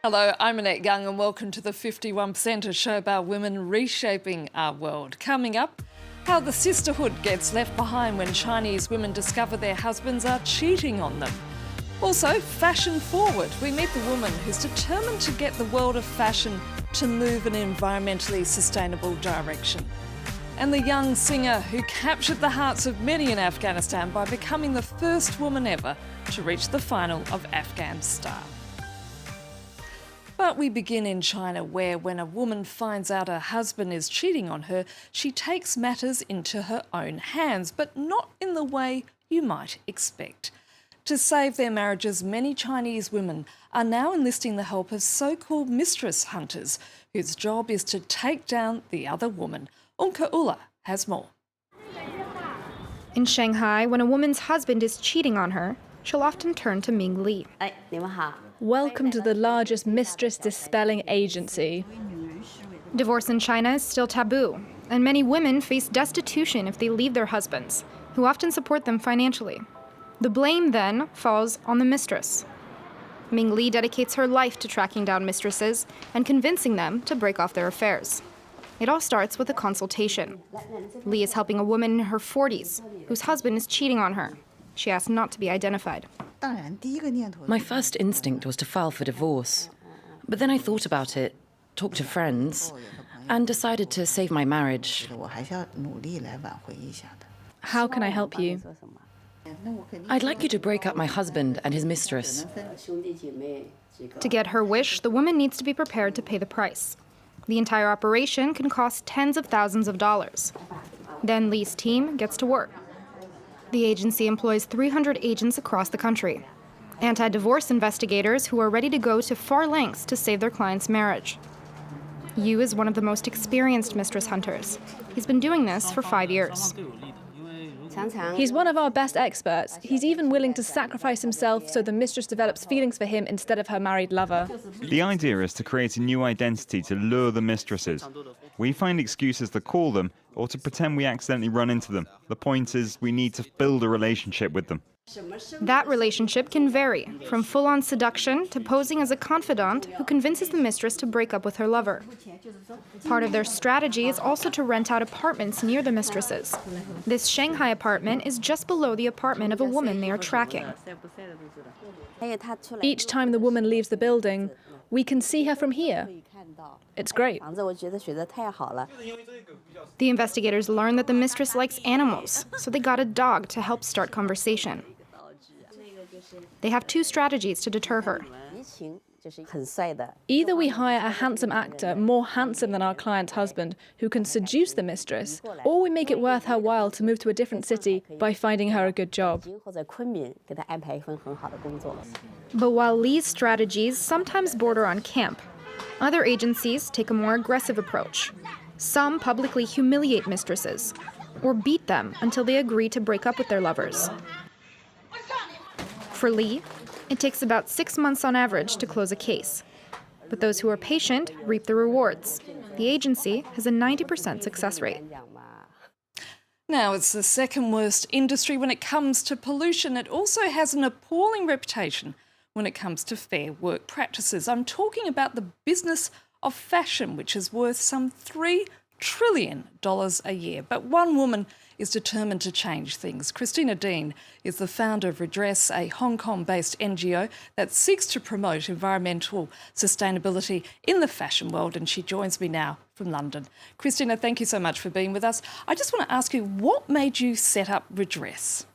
Hello, I'm Annette Young and welcome to the 51%, a show about women reshaping our world. Coming up, how the sisterhood gets left behind when Chinese women discover their husbands are cheating on them. Also, fashion forward. We meet the woman who's determined to get the world of fashion to move in an environmentally sustainable direction. And the young singer who captured the hearts of many in Afghanistan by becoming the first woman ever to reach the final of Afghan Star. But we begin in China, where when a woman finds out her husband is cheating on her, she takes matters into her own hands, but not in the way you might expect. To save their marriages, many Chinese women are now enlisting the help of so-called mistress hunters, whose job is to take down the other woman. Unka Ula has more. In Shanghai, when a woman's husband is cheating on her, she'll often turn to Ming Li. Welcome to the largest mistress dispelling agency. Divorce in China is still taboo, and many women face destitution if they leave their husbands, who often support them financially. The blame then falls on the mistress. Ming Li dedicates her life to tracking down mistresses and convincing them to break off their affairs. It all starts with a consultation. Li is helping a woman in her 40s whose husband is cheating on her. She asked not to be identified. My first instinct was to file for divorce. But then I thought about it, talked to friends, and decided to save my marriage. How can I help you? I'd like you to break up my husband and his mistress. To get her wish, the woman needs to be prepared to pay the price. The entire operation can cost tens of thousands of dollars. Then Li's team gets to work. The agency employs 300 agents across the country, anti-divorce investigators who are ready to go to far lengths to save their client's marriage. Yu is one of the most experienced mistress hunters. He's been doing this for 5 years. He's one of our best experts. He's even willing to sacrifice himself so the mistress develops feelings for him instead of her married lover. The idea is to create a new identity to lure the mistresses. We find excuses to call them or to pretend we accidentally run into them. The point is we need to build a relationship with them. That relationship can vary, from full-on seduction to posing as a confidant who convinces the mistress to break up with her lover. Part of their strategy is also to rent out apartments near the mistresses. This Shanghai apartment is just below the apartment of a woman they are tracking. Each time the woman leaves the building, we can see her from here. It's great. The investigators learn that the mistress likes animals, so they got a dog to help start conversation. They have 2 strategies to deter her. Either we hire a handsome actor, more handsome than our client's husband, who can seduce the mistress, or we make it worth her while to move to a different city by finding her a good job. But while Li's strategies sometimes border on camp, other agencies take a more aggressive approach. Some publicly humiliate mistresses or beat them until they agree to break up with their lovers. For Li, it takes about 6 months on average to close a case. But those who are patient reap the rewards. The agency has a 90% success rate. Now, it's the second worst industry when it comes to pollution. It also has an appalling reputation when it comes to fair work practices. I'm talking about the business of fashion, which is worth some $3 trillion a year. But one woman is determined to change things. Christina Dean is the founder of Redress, a Hong Kong-based NGO that seeks to promote environmental sustainability in the fashion world, and she joins me now from London. Christina, thank you so much for being with us. I just want to ask you, what made you set up Redress?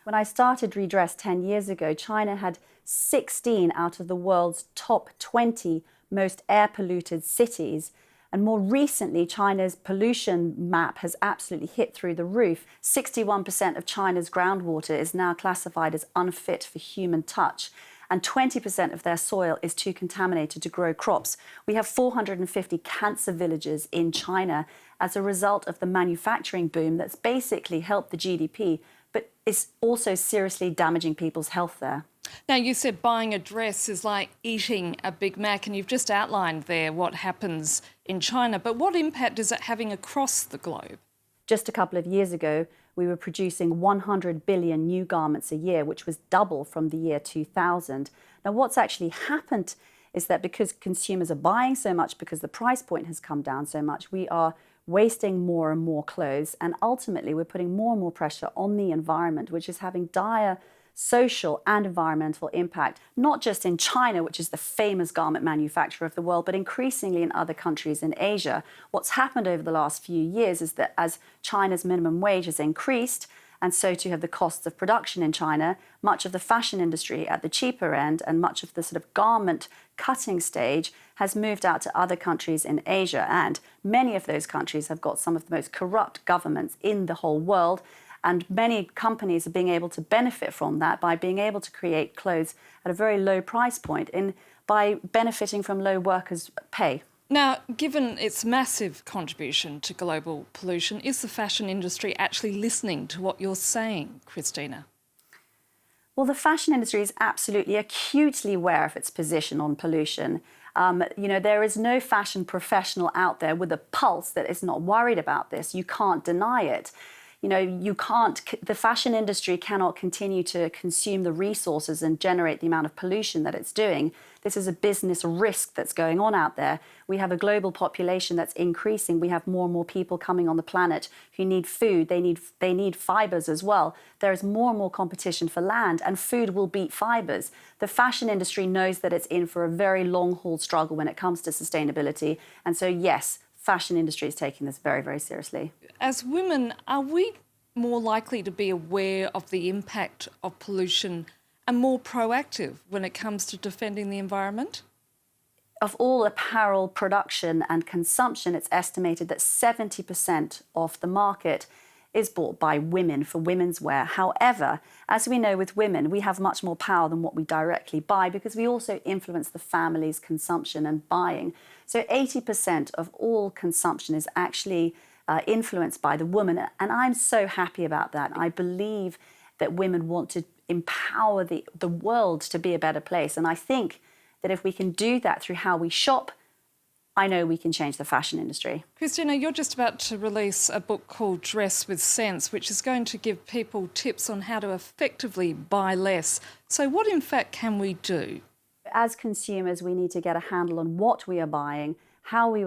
When I started Redress 10 years ago, China had 16 out of the world's top 20 most air-polluted cities. And more recently, China's pollution map has absolutely hit through the roof. 61% of China's groundwater is now classified as unfit for human touch, and 20% of their soil is too contaminated to grow crops. We have 450 cancer villages in China as a result of the manufacturing boom that's basically helped the GDP, but is also seriously damaging people's health there. Now, you said buying a dress is like eating a Big Mac, and you've just outlined there what happens in China. But what impact is it having across the globe? Just a couple of years ago, we were producing 100 billion new garments a year, which was double from the year 2000. Now, what's actually happened is that because consumers are buying so much, because the price point has come down so much, we are wasting more and more clothes, and ultimately we're putting more and more pressure on the environment, which is having dire social and environmental impact, not just in China, which is the famous garment manufacturer of the world, but increasingly in other countries in Asia. What's happened over the last few years is that as China's minimum wage has increased, and so too have the costs of production in China, much of the fashion industry at the cheaper end and much of the sort of garment cutting stage has moved out to other countries in Asia. And many of those countries have got some of the most corrupt governments in the whole world. And many companies are being able to benefit from that by being able to create clothes at a very low price point by benefiting from low workers' pay. Now, given its massive contribution to global pollution, is the fashion industry actually listening to what you're saying, Christina? Well, the fashion industry is absolutely acutely aware of its position on pollution. There is no fashion professional out there with a pulse that is not worried about this. You can't deny it. The fashion industry cannot continue to consume the resources and generate the amount of pollution that it's doing. This is a business risk that's going on out there. We have a global population that's increasing. We have more and more people coming on the planet who need food. They need fibers as well. There is more and more competition for land, and food will beat fibers. The fashion industry knows that it's in for a very long-haul struggle when it comes to sustainability. And so, yes, fashion industry is taking this very, very seriously. As women, are we more likely to be aware of the impact of pollution and more proactive when it comes to defending the environment? Of all apparel production and consumption, it's estimated that 70% of the market is bought by women for women's wear. However, as we know with women, we have much more power than what we directly buy because we also influence the family's consumption and buying. So 80% of all consumption is actually influenced by the woman. And I'm so happy about that. I believe that women want to empower the world to be a better place. And I think that if we can do that through how we shop, I know we can change the fashion industry. Christina, you're just about to release a book called Dress with Sense, which is going to give people tips on how to effectively buy less. So what, in fact, can we do? As consumers, we need to get a handle on what we are buying, how we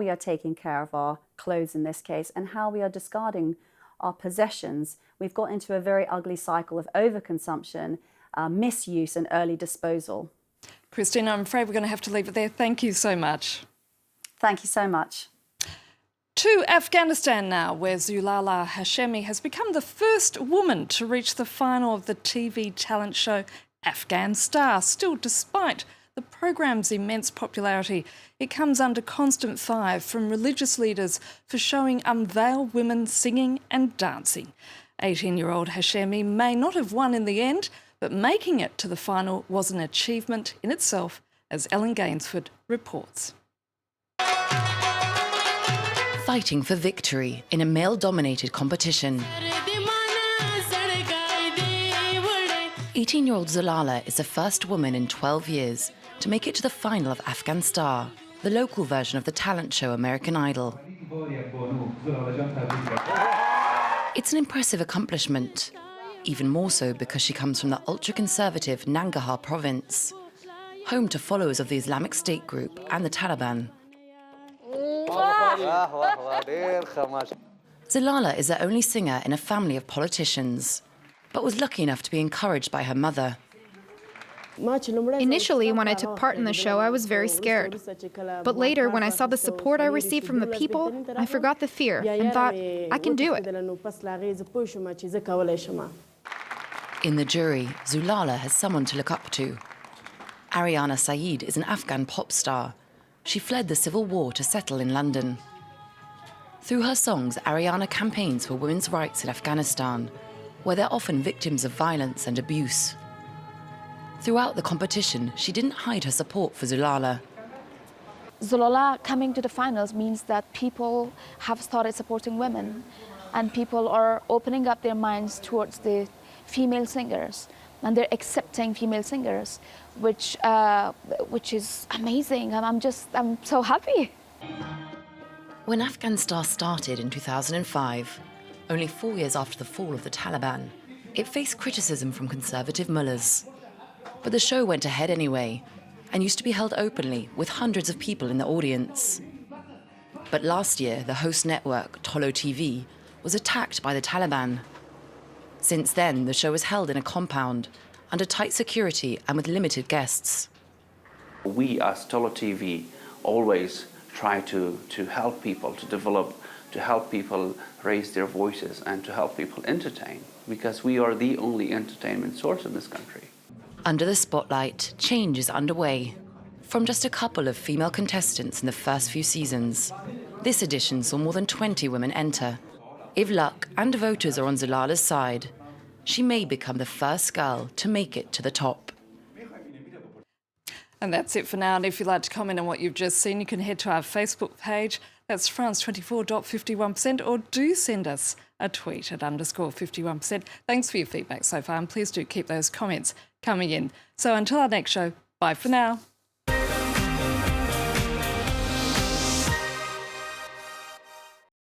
are taking care of our clothes in this case, and how we are discarding our possessions. We've got into a very ugly cycle of overconsumption, misuse and early disposal. Christina, I'm afraid we're going to have to leave it there. Thank you so much. Thank you so much. To Afghanistan now, where Zulala Hashemi has become the first woman to reach the final of the TV talent show Afghan Star. Still, despite the programme's immense popularity, it comes under constant fire from religious leaders for showing unveiled women singing and dancing. 18-year-old Hashemi may not have won in the end, but making it to the final was an achievement in itself, as Ellen Gainsford reports. Fighting for victory in a male-dominated competition. 18-year-old Zulala is the first woman in 12 years to make it to the final of Afghan Star, the local version of the talent show American Idol. It's an impressive accomplishment, even more so because she comes from the ultra-conservative Nangarhar province, home to followers of the Islamic State group and the Taliban. Zulala is the only singer in a family of politicians, but was lucky enough to be encouraged by her mother. Initially, when I took part in the show, I was very scared. But later, when I saw the support I received from the people, I forgot the fear and thought, I can do it. In the jury, Zulala has someone to look up to. Ariana Saeed is an Afghan pop star. She fled the civil war to settle in London. Through her songs, Ariana campaigns for women's rights in Afghanistan, where they're often victims of violence and abuse. Throughout the competition, she didn't hide her support for Zulala. Zulala coming to the finals means that people have started supporting women, and people are opening up their minds towards the female singers, and they're accepting female singers, which is amazing. I'm so happy. When Afghan Star started in 2005, Only 4 years after the fall of the Taliban, it faced criticism from conservative mullahs. But the show went ahead anyway, and used to be held openly with hundreds of people in the audience. But last year, the host network, Tolo TV, was attacked by the Taliban. Since then, the show is held in a compound, under tight security and with limited guests. We as Tolo TV always try to help people, to develop, to help people raise their voices and to help people entertain, because we are the only entertainment source in this country. Under the spotlight, change is underway. From just a couple of female contestants in the first few seasons, this edition saw more than 20 women enter. If luck and voters are on Zulala's side, she may become the first girl to make it to the top. And that's it for now. And if you'd like to comment on what you've just seen, you can head to our Facebook page. That's France24.51%, or do send us a tweet at _51%. Thanks for your feedback so far, and please do keep those comments coming in. So until our next show, bye for now.